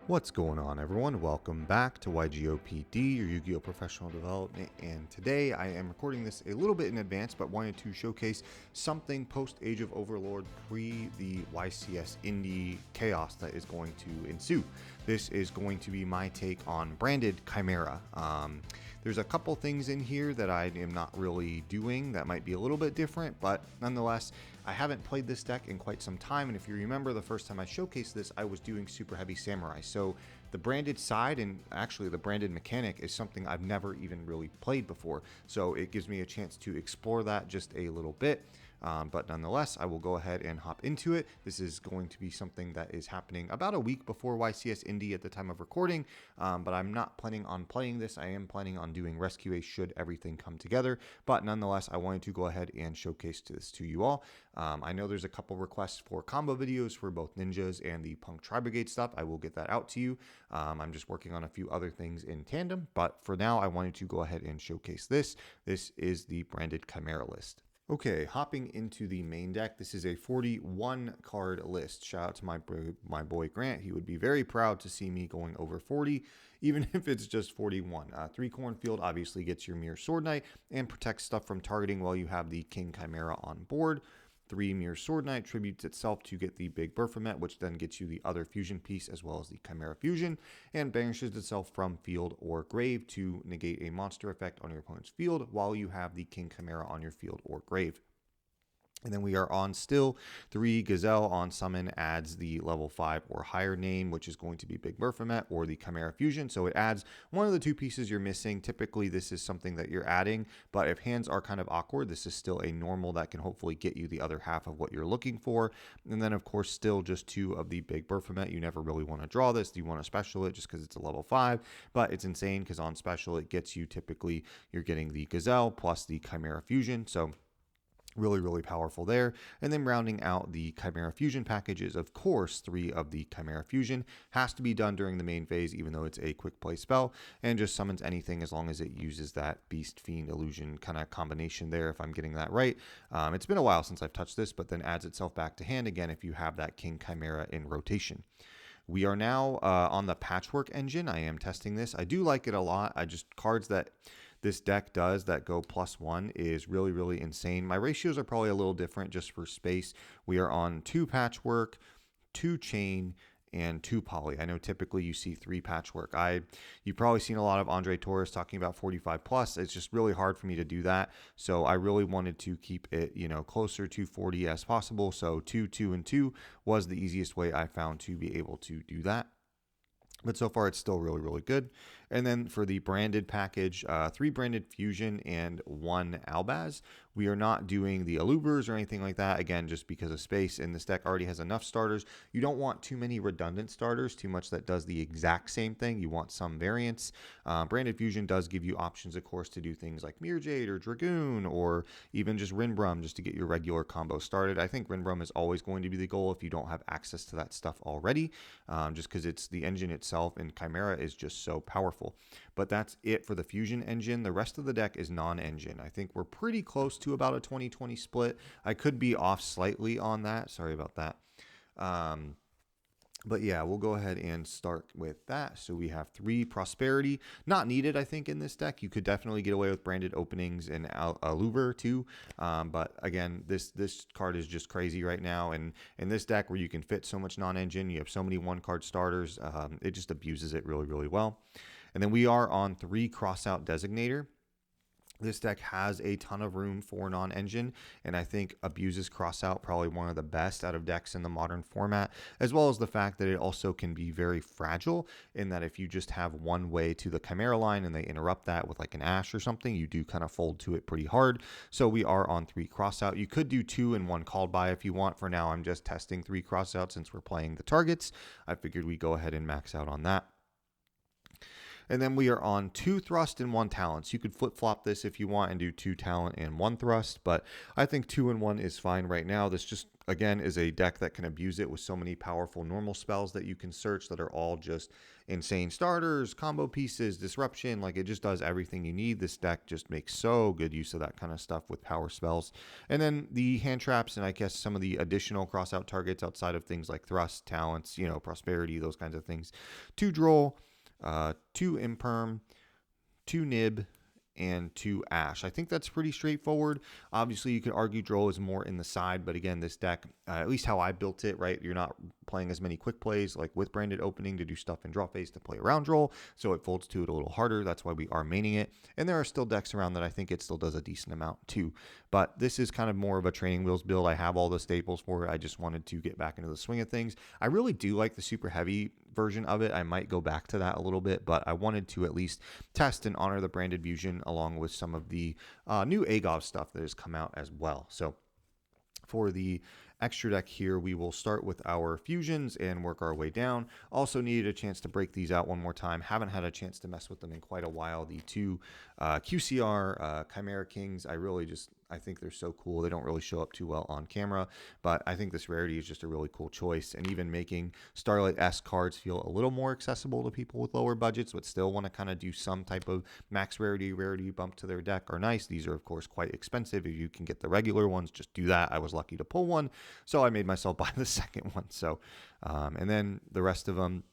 What's going on, everyone? Welcome back to YGOPD, your Yu-Gi-Oh! Professional Development, and today I am recording this a little bit in advance, but wanted to showcase something post-Age of Overlord pre the YCS Indie chaos that is going to ensue. This is going to be my take on Branded Chimera. There's a couple things in here that I am not really doing that might be a little bit different, but nonetheless, I haven't played this deck in quite some time, and if you remember the first time I showcased this, I was doing Super Heavy Samurai. So the branded side, and actually the branded mechanic, is something I've never even really played before. So it gives me a chance to explore that just a little bit. But nonetheless, I will go ahead and hop into it. This is going to be something that is happening about a week before YCS Indie at the time of recording, but I'm not planning on playing this. I am planning on doing Rescue Ace should everything come together, but nonetheless, I wanted to go ahead and showcase this to you all. I know there's a couple requests for combo videos for both Ninjas and the Punk Tri-Brigade stuff. I will get that out to you. I'm just working on a few other things in tandem, but for now, I wanted to go ahead and showcase this. This is the Branded Chimera list. Okay, hopping into the main deck, this is a 41 card list. Shout out to my boy Grant. He would be very proud to see me going over 40, even if it's just 41. 3 Cornfield obviously gets your Mirror Sword Knight and protects stuff from targeting while you have the King Chimera on board. 3 Mirror Sword Knight tributes itself to get the big Baphomet, which then gets you the other fusion piece as well as the Chimera Fusion, and banishes itself from field or grave to negate a monster effect on your opponent's field while you have the King Chimera on your field or grave. And then we are on still 3 Gazelle on summon adds the level 5 or higher name, which is going to be Big Baphomet or the Chimera Fusion. So it adds one of the 2 pieces you're missing. Typically, this is something that you're adding, but if hands are kind of awkward, this is still a normal that can hopefully get you the other half of what you're looking for. And then, of course, still just 2 of the Big Baphomet. You never really want to draw this. You want to special it just because it's a level 5, but it's insane because on special, it gets you typically, you're getting the Gazelle plus the Chimera Fusion. So really powerful there. And then rounding out the Chimera Fusion packages, of course, 3 of the Chimera Fusion has to be done during the main phase, even though it's a quick play spell, and just summons anything as long as it uses that Beast Fiend Illusion kind of combination there, if I'm getting that right. It's been a while since I've touched this, but then adds itself back to hand again if you have that King Chimera in rotation. We are now on the Patchwork engine. I am testing this. I do like it a lot. Cards that this deck does that go +1 is really insane. My ratios are probably a little different just for space. We are on 2 Patchwork, 2 Chain, and 2 Poly. I know typically you see 3 Patchwork. You've probably seen a lot of Andre Torres talking about 45+. It's just really hard for me to do that. So I really wanted to keep it, closer to 40 as possible. So 2, 2, and 2 was the easiest way I found to be able to do that. But so far, it's still really good. And then for the branded package, 3 branded Fusion and 1 Albaz. We are not doing the Alubers or anything like that, again, just because of space. And this deck already has enough starters. You don't want too many redundant starters, too much that does the exact same thing. You want some variance. Branded Fusion does give you options, of course, to do things like Mirror Jade or Dragoon, or even just Rinbrum just to get your regular combo started. I think Rinbrum is always going to be the goal if you don't have access to that stuff already, just because it's the engine itself, and Chimera is just so powerful. But that's it for the Fusion engine. The rest of the deck is non-engine. I think we're pretty close to about a 20-20 split. I could be off slightly on that. Sorry about that. But yeah, we'll go ahead and start with that. So we have 3 Prosperity. Not needed, I think, in this deck. You could definitely get away with branded openings and Aluber too. But again, this card is just crazy right now. And in this deck where you can fit so much non-engine, you have so many 1-card starters, it just abuses it really well. And then we are on 3 Crossout Designator. This deck has a ton of room for non-engine, and I think abuses Crossout probably one of the best out of decks in the modern format, as well as the fact that it also can be very fragile in that if you just have one way to the Chimera line and they interrupt that with like an Ash or something, you do kind of fold to it pretty hard. So we are on 3 Crossout. You could do 2 and 1 Called By if you want. For now, I'm just testing 3 Crossout since we're playing the targets. I figured we'd go ahead and max out on that. And then we are on 2 thrust and 1 talent. So you could flip-flop this if you want and do 2 talent and 1 thrust, but I think 2 and 1 is fine right now. This just, again, is a deck that can abuse it with so many powerful normal spells that you can search that are all just insane starters, combo pieces, disruption. Like, it just does everything you need. This deck just makes so good use of that kind of stuff with power spells. And then the hand traps and I guess some of the additional cross-out targets outside of things like thrust, talents, you know, prosperity, those kinds of things. 2 droll, 2 imperm, 2 nib, and 2 ash. I think that's pretty straightforward. Obviously, you could argue droll is more in the side, but again, this deck, at least how I built it, right, you're not playing as many quick plays like with Branded opening to do stuff in draw phase to play around droll, so it folds to it a little harder. That's why we are maining it. And there are still decks around that I think it still does a decent amount too. But this is kind of more of a training wheels build. I have all the staples for it. I just wanted to get back into the swing of things. I really do like the super heavy version of it. I might go back to that a little bit, but I wanted to at least test and honor the Branded fusion along with some of the new AGOV stuff that has come out as well. So for the extra deck here, we will start with our fusions and work our way down. Also needed a chance to break these out one more time. Haven't had a chance to mess with them in quite a while. The 2 QCR Chimera Kings, I think they're so cool. They don't really show up too well on camera, but I think this rarity is just a really cool choice. And even making Starlight-esque cards feel a little more accessible to people with lower budgets, but still want to kind of do some type of max rarity bump to their deck are nice. These are, of course, quite expensive. If you can get the regular ones, just do that. I was lucky to pull one, so I made myself buy the second one. So, and then the rest of them,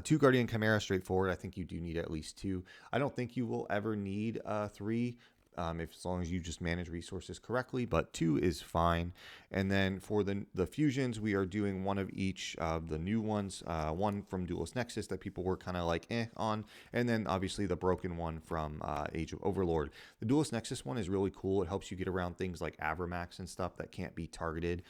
2 Guardian Chimera, straightforward. I think you do need at least 2. I don't think you will ever need 3. As long as you just manage resources correctly, but 2 is fine. And then for the fusions, we are doing 1 of each of the new ones, 1 from Duelist Nexus that people were kind of like on, and then obviously the broken one from Age of Overlord. The Duelist Nexus one is really cool. It helps you get around things like Avramax and stuff that can't be targeted,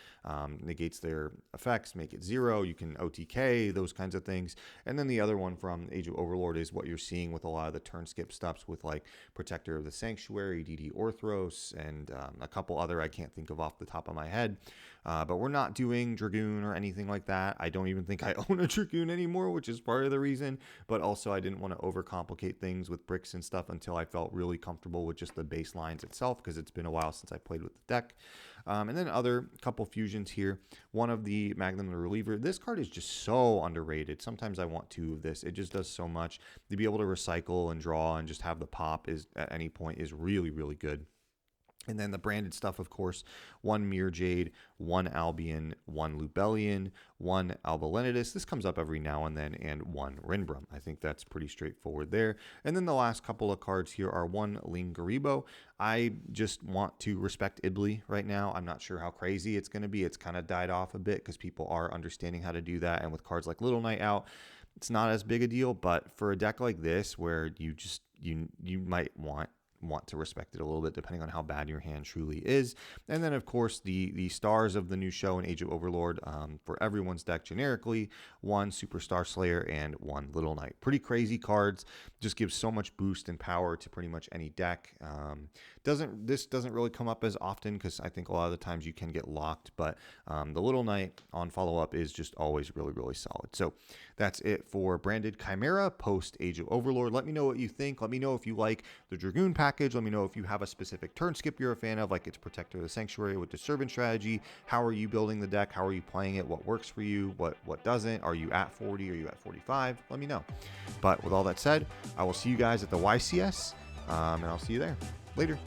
negates their effects, make it 0, you can OTK, those kinds of things. And then the other one from Age of Overlord is what you're seeing with a lot of the turn skip stuffs with like Protector of the Sanctuary, DD Orthros, and a couple other I can't think of off the top of my head. But we're not doing Dragoon or anything like that. I don't even think I own a Dragoon anymore, which is part of the reason. But also I didn't want to overcomplicate things with bricks and stuff until I felt really comfortable with just the baselines itself, because it's been a while since I played with the deck. And then other couple fusions here. One of the Magnum the Reliever. This card is just so underrated. Sometimes I want 2 of this. It just does so much. To be able to recycle and draw and just have the pop is at any point is really, really good. And then the branded stuff, of course, 1 Mirror Jade, 1 Albion, 1 Lubellion, 1 Albalenitus. This comes up every now and then, and 1 Rinbrum. I think that's pretty straightforward there. And then the last couple of cards here are 1 Lingaribo. I just want to respect Ibly right now. I'm not sure how crazy it's going to be. It's kind of died off a bit because people are understanding how to do that. And with cards like Little Night Out, it's not as big a deal. But for a deck like this, where you might want to respect it a little bit depending on how bad your hand truly is. And then of course the stars of the new show in Age of Overlord, for everyone's deck generically, 1 Superstar Slayer and 1 Little Knight. Pretty crazy cards, just gives so much boost and power to pretty much any deck. This doesn't really come up as often because I think a lot of the times you can get locked, but the Little Knight on follow-up is just always really, really solid. So that's it for Branded Chimera post Age of Overlord. Let me know what you think. Let me know if you like the Dragoon package. Let me know if you have a specific turn skip you're a fan of, like it's Protector of the Sanctuary with Disturbance strategy. How are you building the deck? How are you playing it? What works for you? What doesn't? Are you at 40? Are you at 45? Let me know. But with all that said, I will see you guys at the YCS, and I'll see you there. Later.